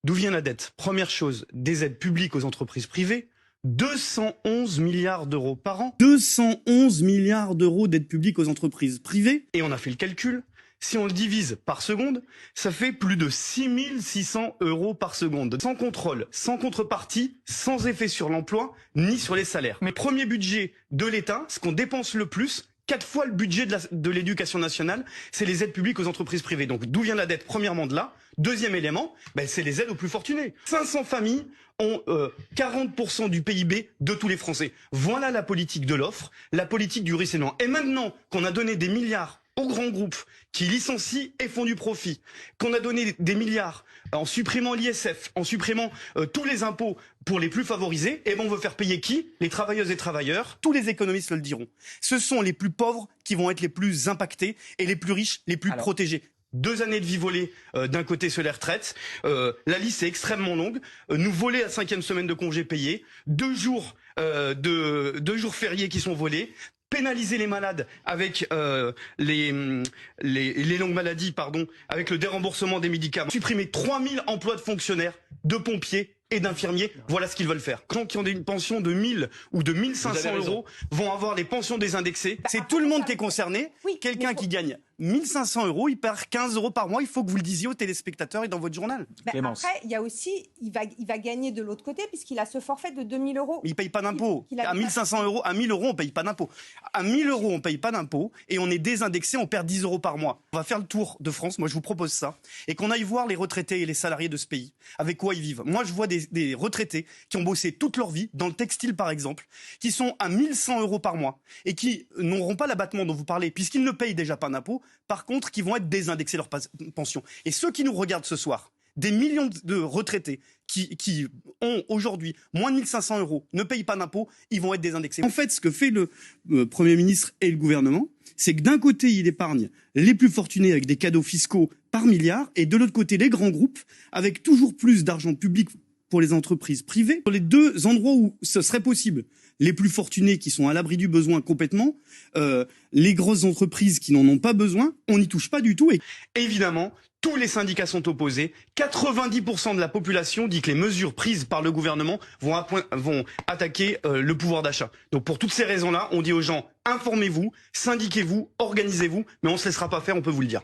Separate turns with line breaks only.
D'où vient la dette? Première chose, des aides publiques aux entreprises privées, 211 milliards d'euros par an.
211 milliards d'euros d'aides publiques aux entreprises privées.
Et on a fait le calcul. Si on le divise par seconde, ça fait plus de 6600 euros par seconde. Sans contrôle, sans contrepartie, sans effet sur l'emploi, ni sur les salaires. Mais premier budget de l'État, ce qu'on dépense le plus, 4 fois le budget de l'éducation nationale, c'est les aides publiques aux entreprises privées. Donc d'où vient la dette? Premièrement de là. Deuxième élément, c'est les aides aux plus fortunés. 500 familles ont 40% du PIB de tous les Français. Voilà la politique de l'offre, la politique du ruissellement. Et maintenant qu'on a donné des milliards aux grands groupes qui licencient et font du profit, qu'on a donné des milliards en supprimant l'ISF, en supprimant tous les impôts pour les plus favorisés, et on veut faire payer qui? Les travailleuses et travailleurs.
Tous les économistes le diront. Ce sont les plus pauvres qui vont être les plus impactés et les plus riches, les plus protégés.
2 années de vie volée d'un côté sur les retraites. La liste est extrêmement longue. Nous voler la 5e semaine de congés payés. 2 jours fériés qui sont volés. Pénaliser les malades avec les longues maladies, avec le déremboursement des médicaments. Supprimer 3000 emplois de fonctionnaires, de pompiers et d'infirmiers. Voilà ce qu'ils veulent faire. Gens qui ont une pension de 1000 ou de 1500 euros vont avoir les pensions désindexées.
C'est tout le monde qui est concerné. Oui, quelqu'un qui gagne 1500 euros, il perd 15 euros par mois. Il faut que vous le disiez aux téléspectateurs et dans votre journal.
Après, il y a aussi, il va gagner de l'autre côté puisqu'il a ce forfait de 2000 euros.
Il ne paye pas d'impôt. À 1500 euros, à 1000 euros, on ne paye pas d'impôt. À 1000 euros, on ne paye pas d'impôt et on est désindexé, on perd 10 euros par mois. On va faire le tour de France, moi je vous propose ça, et qu'on aille voir les retraités et les salariés de ce pays, avec quoi ils vivent. Moi je vois des retraités qui ont bossé toute leur vie, dans le textile par exemple, qui sont à 1100 euros par mois et qui n'auront pas l'abattement dont vous parlez, puisqu'ils ne payent déjà pas d'impôt, par contre qui vont être désindexés leur pension. Et ceux qui nous regardent ce soir, des millions de retraités qui ont aujourd'hui moins de 1500 euros, ne payent pas d'impôts, ils vont être désindexés. En fait, ce que fait le Premier ministre et le gouvernement, c'est que d'un côté, il épargne les plus fortunés avec des cadeaux fiscaux par milliard, et de l'autre côté, les grands groupes, avec toujours plus d'argent public pour les entreprises privées. Sur les deux endroits où ce serait possible, les plus fortunés qui sont à l'abri du besoin complètement, les grosses entreprises qui n'en ont pas besoin, on n'y touche pas du tout. Et
évidemment, tous les syndicats sont opposés. 90% de la population dit que les mesures prises par le gouvernement vont attaquer le pouvoir d'achat. Donc pour toutes ces raisons-là, on dit aux gens, informez-vous, syndiquez-vous, organisez-vous, mais on ne se laissera pas faire, on peut vous le dire.